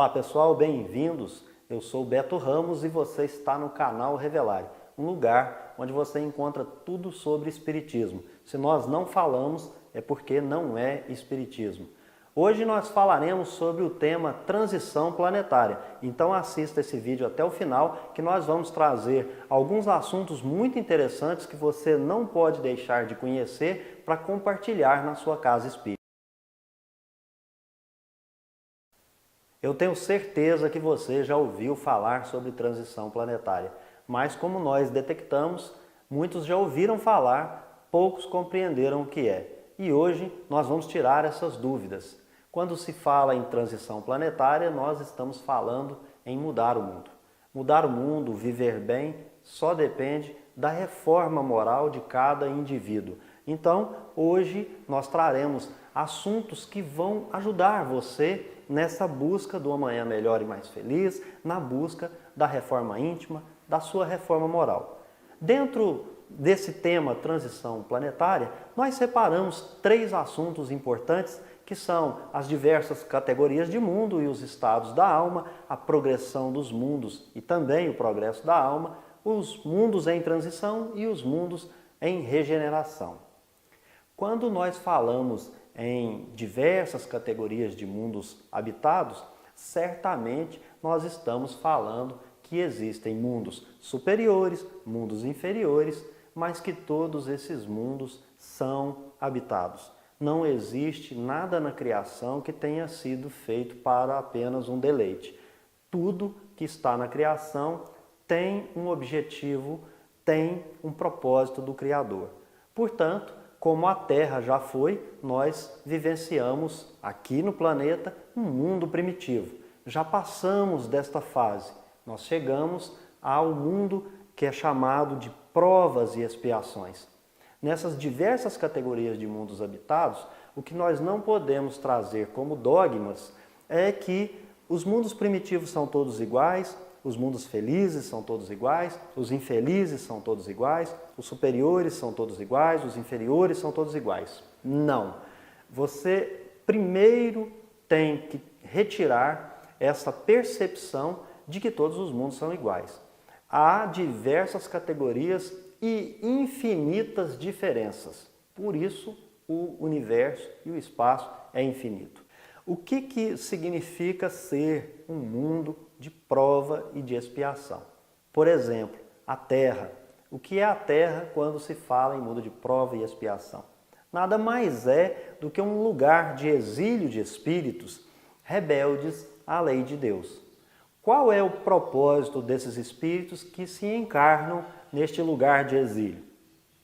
Olá pessoal, bem-vindos. Eu sou Beto Ramos e você está no canal Revelare, um lugar onde você encontra tudo sobre espiritismo. Se nós não falamos, é porque não é espiritismo. Hoje nós falaremos sobre o tema transição planetária. Então assista esse vídeo até o final, que nós vamos trazer alguns assuntos muito interessantes que você não pode deixar de conhecer para compartilhar na sua casa espírita. Eu tenho certeza que você já ouviu falar sobre transição planetária, mas como nós detectamos, muitos já ouviram falar, poucos compreenderam o que é. E hoje nós vamos tirar essas dúvidas. Quando se fala em transição planetária, nós estamos falando em mudar o mundo. Mudar o mundo, viver bem, só depende da reforma moral de cada indivíduo. Então, hoje nós traremos assuntos que vão ajudar você nessa busca do amanhã melhor e mais feliz, na busca da reforma íntima, da sua reforma moral. Dentro desse tema transição planetária, nós separamos 3 assuntos importantes que são as diversas categorias de mundo e os estados da alma, a progressão dos mundos e também o progresso da alma, os mundos em transição e os mundos em regeneração. Quando nós falamos em diversas categorias de mundos habitados, certamente nós estamos falando que existem mundos superiores, mundos inferiores, mas que todos esses mundos são habitados. Não existe nada na criação que tenha sido feito para apenas um deleite. Tudo que está na criação tem um objetivo, tem um propósito do Criador. Portanto, como a Terra já foi, nós vivenciamos aqui no planeta um mundo primitivo. Já passamos desta fase. Nós chegamos ao mundo que é chamado de provas e expiações. Nessas diversas categorias de mundos habitados, o que nós não podemos trazer como dogmas é que os mundos primitivos são todos iguais, os mundos felizes são todos iguais, os infelizes são todos iguais, os superiores são todos iguais, os inferiores são todos iguais. Não. Você primeiro tem que retirar essa percepção de que todos os mundos são iguais. Há diversas categorias e infinitas diferenças. Por isso, o universo e o espaço é infinito. O que significa ser um mundo de prova e de expiação? Por exemplo, a Terra. O que é a Terra quando se fala em mundo de prova e expiação? Nada mais é do que um lugar de exílio de espíritos rebeldes à lei de Deus. Qual é o propósito desses espíritos que se encarnam neste lugar de exílio?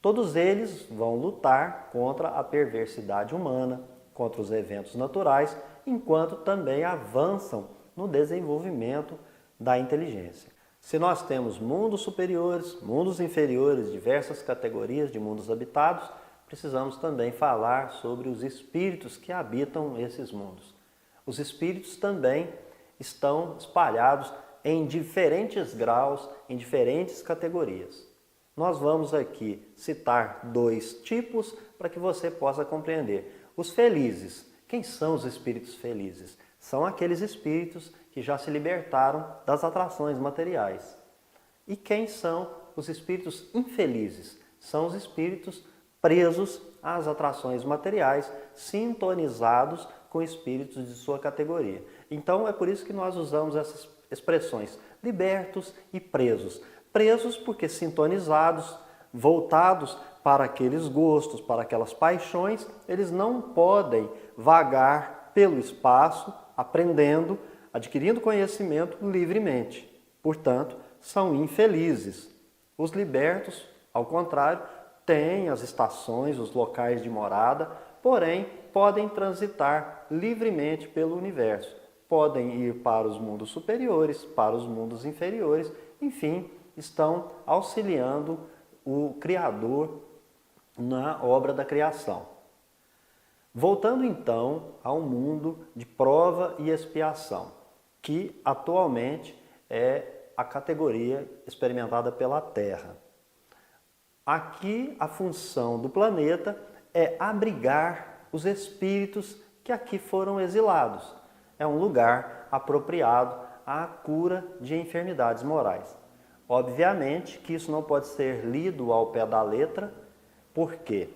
Todos eles vão lutar contra a perversidade humana, contra os eventos naturais, enquanto também avançam no desenvolvimento da inteligência. Se nós temos mundos superiores, mundos inferiores, diversas categorias de mundos habitados, precisamos também falar sobre os espíritos que habitam esses mundos. Os espíritos também estão espalhados em diferentes graus, em diferentes categorias. Nós vamos aqui citar 2 tipos para que você possa compreender. Os felizes. Quem são os espíritos felizes? São aqueles espíritos que já se libertaram das atrações materiais. E quem são os espíritos infelizes? São os espíritos presos às atrações materiais, sintonizados com espíritos de sua categoria. Então é por isso que nós usamos essas expressões, libertos e presos. Presos porque sintonizados, voltados para aqueles gostos, para aquelas paixões, eles não podem vagar pelo espaço, aprendendo, adquirindo conhecimento livremente. Portanto, são infelizes. Os libertos, ao contrário, têm as estações, os locais de morada, porém podem transitar livremente pelo universo. Podem ir para os mundos superiores, para os mundos inferiores, enfim, estão auxiliando o Criador na obra da criação. Voltando então ao mundo de prova e expiação, que atualmente é a categoria experimentada pela Terra. Aqui a função do planeta é abrigar os espíritos que aqui foram exilados. É um lugar apropriado à cura de enfermidades morais. Obviamente que isso não pode ser lido ao pé da letra, porque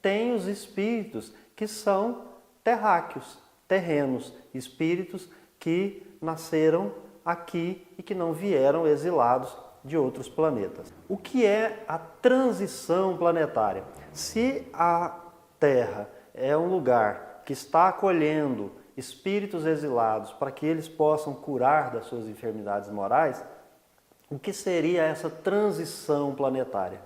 tem os espíritos que são terráqueos, terrenos, espíritos que nasceram aqui e que não vieram exilados de outros planetas. O que é a transição planetária? Se a Terra é um lugar que está acolhendo espíritos exilados para que eles possam curar das suas enfermidades morais, o que seria essa transição planetária?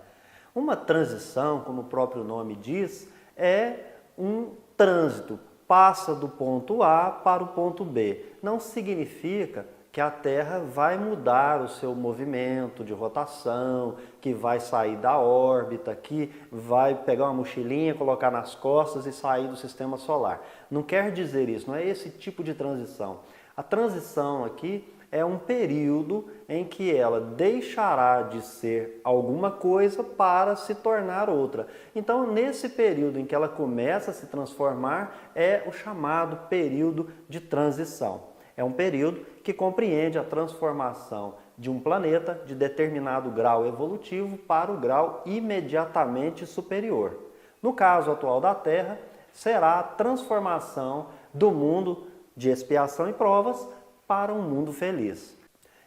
Uma transição, como o próprio nome diz, é um trânsito, passa do ponto A para o ponto B. Não significa que a Terra vai mudar o seu movimento de rotação, que vai sair da órbita, que vai pegar uma mochilinha, colocar nas costas e sair do sistema solar. Não quer dizer isso, não é esse tipo de transição. A transição aqui é um período em que ela deixará de ser alguma coisa para se tornar outra. Então, nesse período em que ela começa a se transformar, é o chamado período de transição. É um período que compreende a transformação de um planeta de determinado grau evolutivo para o grau imediatamente superior. No caso atual da Terra, será a transformação do mundo de expiação e provas para um mundo feliz.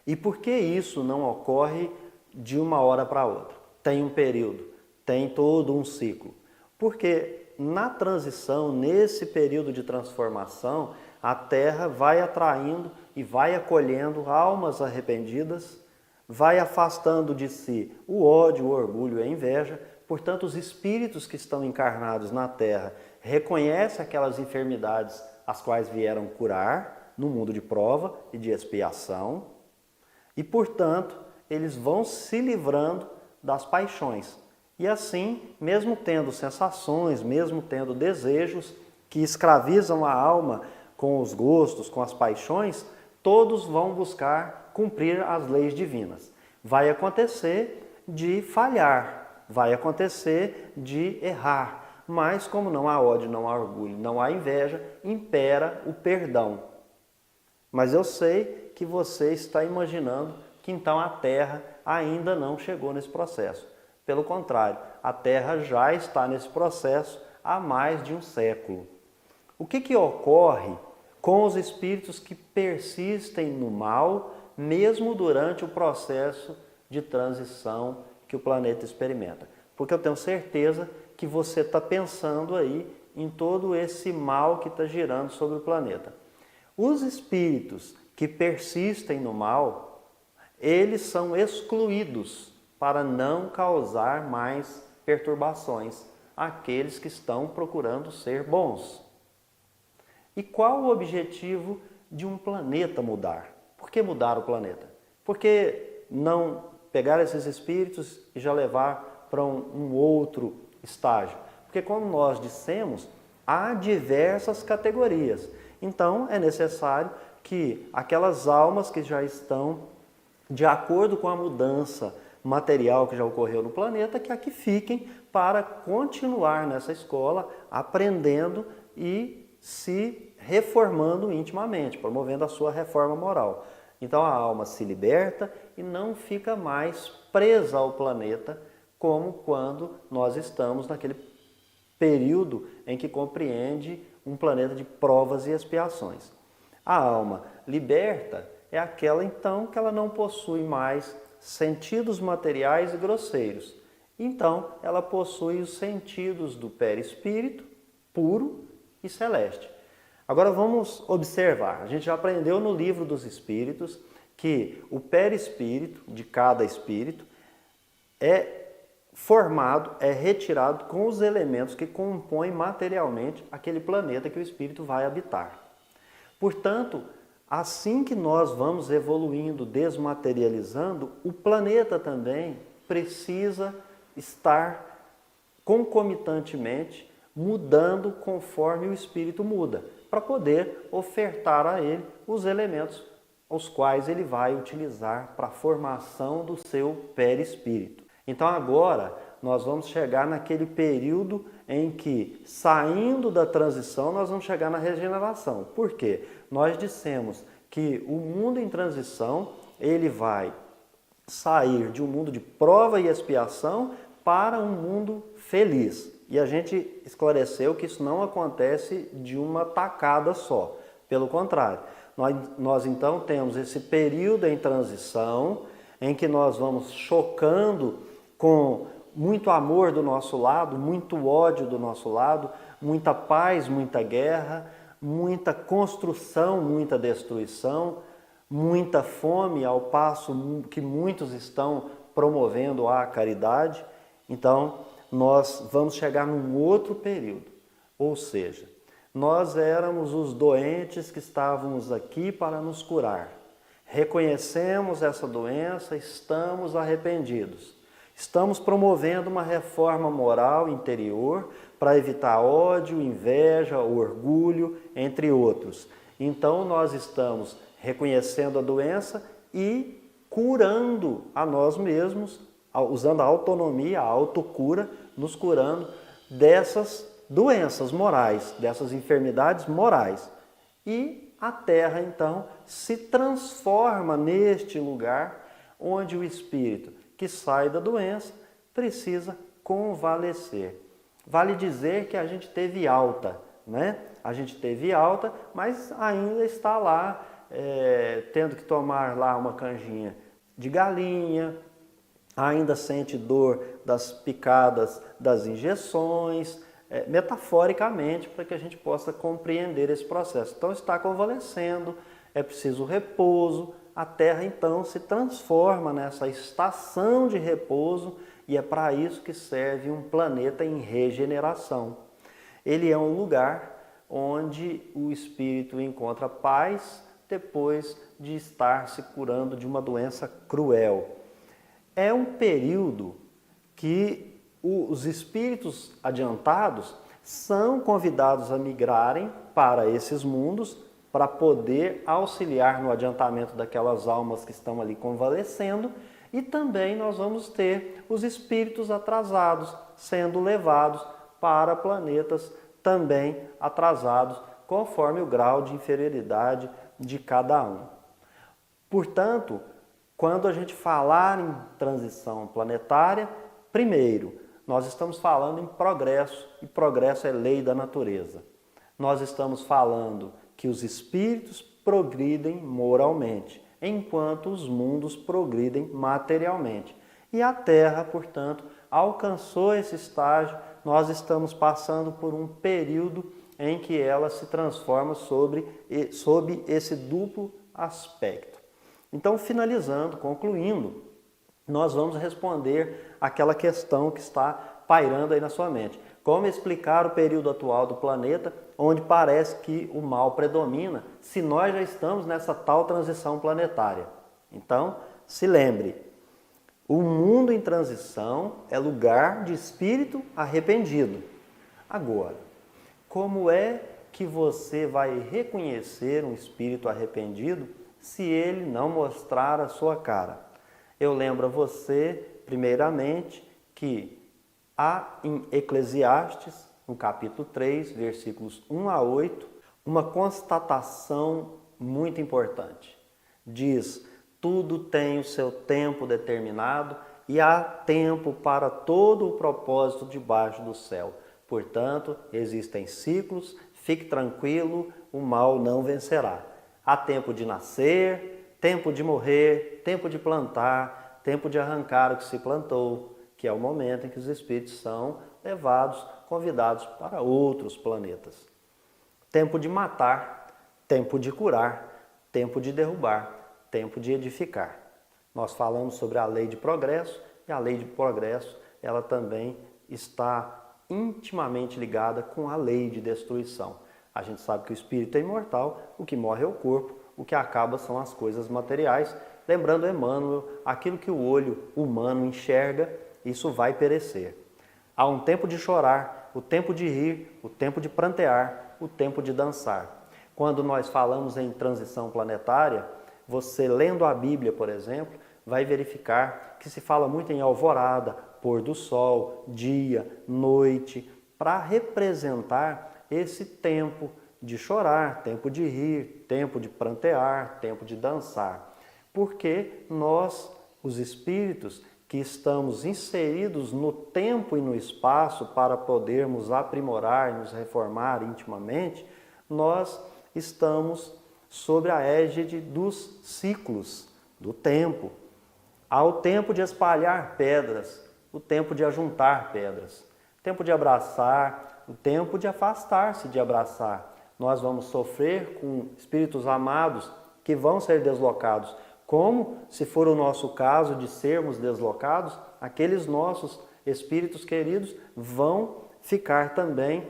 E por que isso não ocorre de uma hora para outra? Tem um período, tem todo um ciclo. Porque na transição, nesse período de transformação, a Terra vai atraindo e vai acolhendo almas arrependidas, vai afastando de si o ódio, o orgulho e a inveja. Portanto, os espíritos que estão encarnados na Terra reconhecem aquelas enfermidades as quais vieram curar no mundo de prova e de expiação e, portanto, eles vão se livrando das paixões. E assim, mesmo tendo sensações, mesmo tendo desejos que escravizam a alma com os gostos, com as paixões, todos vão buscar cumprir as leis divinas. Vai acontecer de falhar, vai acontecer de errar, mas como não há ódio, não há orgulho, não há inveja, impera o perdão. Mas eu sei que você está imaginando que então a Terra ainda não chegou nesse processo. Pelo contrário, a Terra já está nesse processo há mais de um século. O que ocorre com os espíritos que persistem no mal, mesmo durante o processo de transição que o planeta experimenta? Porque eu tenho certeza que você está pensando aí em todo esse mal que está girando sobre o planeta. Os espíritos que persistem no mal, eles são excluídos para não causar mais perturbações àqueles que estão procurando ser bons. E qual o objetivo de um planeta mudar? Por que mudar o planeta? Por que não pegar esses espíritos e já levar para um outro estágio? Porque, como nós dissemos, há diversas categorias. Então, é necessário que aquelas almas que já estão de acordo com a mudança material que já ocorreu no planeta, que aqui fiquem para continuar nessa escola, aprendendo e se reformando intimamente, promovendo a sua reforma moral. Então a alma se liberta e não fica mais presa ao planeta, como quando nós estamos naquele período em que compreende um planeta de provas e expiações. A alma liberta é aquela então que ela não possui mais sentidos materiais e grosseiros. Então ela possui os sentidos do perispírito puro e celeste. Agora vamos observar. A gente já aprendeu no livro dos Espíritos que o perispírito de cada espírito é formado, é retirado com os elementos que compõem materialmente aquele planeta que o espírito vai habitar. Portanto, assim que nós vamos evoluindo, desmaterializando, o planeta também precisa estar concomitantemente mudando conforme o espírito muda, para poder ofertar a ele os elementos os quais ele vai utilizar para a formação do seu perispírito. Então agora nós vamos chegar naquele período em que, saindo da transição, nós vamos chegar na regeneração. Por quê? Nós dissemos que o mundo em transição, ele vai sair de um mundo de prova e expiação para um mundo feliz. E a gente esclareceu que isso não acontece de uma tacada só. Pelo contrário, nós então temos esse período em transição em que nós vamos chocando com muito amor do nosso lado, muito ódio do nosso lado, muita paz, muita guerra, muita construção, muita destruição, muita fome, ao passo que muitos estão promovendo a caridade. Então, nós vamos chegar num outro período, ou seja, nós éramos os doentes que estávamos aqui para nos curar. Reconhecemos essa doença, estamos arrependidos. Estamos promovendo uma reforma moral interior para evitar ódio, inveja, orgulho, entre outros. Então, nós estamos reconhecendo a doença e curando a nós mesmos, usando a autonomia, a autocura, nos curando dessas doenças morais, dessas enfermidades morais. E a Terra, então, se transforma neste lugar onde o espírito que sai da doença precisa convalescer. Vale dizer que a gente teve alta, né? A gente teve alta, mas ainda está lá, tendo que tomar lá uma canjinha de galinha, ainda sente dor das picadas das injeções, metaforicamente, para que a gente possa compreender esse processo. Então está convalescendo, é preciso repouso, a Terra então se transforma nessa estação de repouso e é para isso que serve um planeta em regeneração. Ele é um lugar onde o espírito encontra paz depois de estar se curando de uma doença cruel. É um período que os espíritos adiantados são convidados a migrarem para esses mundos para poder auxiliar no adiantamento daquelas almas que estão ali convalescendo, e também nós vamos ter os espíritos atrasados sendo levados para planetas também atrasados, conforme o grau de inferioridade de cada um. Portanto, quando a gente falar em transição planetária, primeiro, nós estamos falando em progresso, e progresso é lei da natureza. Nós estamos falando que os espíritos progridem moralmente, enquanto os mundos progridem materialmente. E a Terra, portanto, alcançou esse estágio, nós estamos passando por um período em que ela se transforma sob esse duplo aspecto. Então, finalizando, concluindo, nós vamos responder aquela questão que está pairando aí na sua mente. Como explicar o período atual do planeta, onde parece que o mal predomina, se nós já estamos nessa tal transição planetária? Então, se lembre, o mundo em transição é lugar de espírito arrependido. Agora, como é que você vai reconhecer um espírito arrependido se ele não mostrar a sua cara? Eu lembro a você, primeiramente, que há em Eclesiastes, no capítulo 3, versículos 1 a 8, uma constatação muito importante. Diz: tudo tem o seu tempo determinado e há tempo para todo o propósito debaixo do céu. Portanto, existem ciclos, fique tranquilo, o mal não vencerá. Há tempo de nascer, tempo de morrer, tempo de plantar, tempo de arrancar o que se plantou, que é o momento em que os espíritos são levados, convidados para outros planetas. Tempo de matar, tempo de curar, tempo de derrubar, tempo de edificar. Nós falamos sobre a lei de progresso, e a lei de progresso, ela também está intimamente ligada com a lei de destruição. A gente sabe que o espírito é imortal, o que morre é o corpo, o que acaba são as coisas materiais. Lembrando Emmanuel, aquilo que o olho humano enxerga, isso vai perecer. Há um tempo de chorar, o tempo de rir, o tempo de prantear, o tempo de dançar. Quando nós falamos em transição planetária, você lendo a Bíblia, por exemplo, vai verificar que se fala muito em alvorada, pôr do sol, dia, noite, para representar esse tempo de chorar, tempo de rir, tempo de prantear, tempo de dançar. Porque nós, os espíritos que estamos inseridos no tempo e no espaço para podermos aprimorar e nos reformar intimamente, nós estamos sob a égide dos ciclos do tempo. Há o tempo de espalhar pedras, o tempo de ajuntar pedras, o tempo de abraçar, o tempo de afastar-se de abraçar. Nós vamos sofrer com espíritos amados que vão ser deslocados, como, se for o nosso caso de sermos deslocados, aqueles nossos espíritos queridos vão ficar também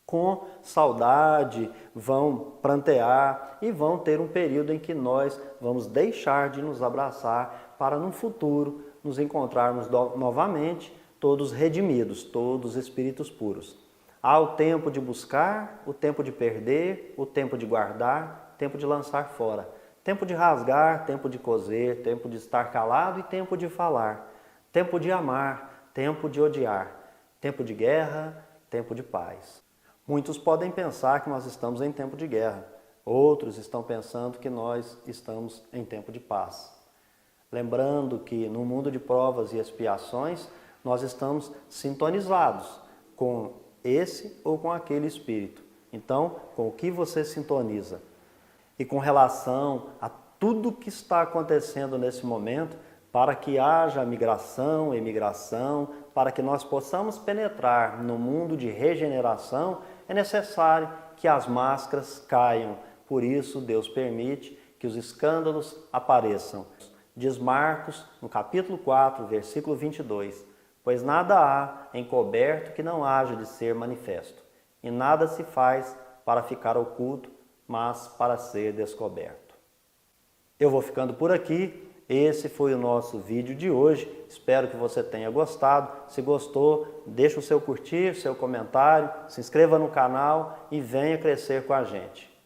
com saudade, vão prantear e vão ter um período em que nós vamos deixar de nos abraçar para no futuro nos encontrarmos novamente todos redimidos, todos espíritos puros. Há o tempo de buscar, o tempo de perder, o tempo de guardar, o tempo de lançar fora. Tempo de rasgar, tempo de coser, tempo de estar calado e tempo de falar. Tempo de amar, tempo de odiar. Tempo de guerra, tempo de paz. Muitos podem pensar que nós estamos em tempo de guerra. Outros estão pensando que nós estamos em tempo de paz. Lembrando que no mundo de provas e expiações, nós estamos sintonizados com esse ou com aquele espírito. Então, com o que você sintoniza? E com relação a tudo que está acontecendo nesse momento, para que haja migração, emigração, para que nós possamos penetrar no mundo de regeneração, é necessário que as máscaras caiam. Por isso, Deus permite que os escândalos apareçam. Diz Marcos, no capítulo 4, versículo 22, pois nada há encoberto que não haja de ser manifesto, e nada se faz para ficar oculto, mas para ser descoberto. Eu vou ficando por aqui. Esse foi o nosso vídeo de hoje. Espero que você tenha gostado. Se gostou, deixa o seu curtir, seu comentário, se inscreva no canal e venha crescer com a gente.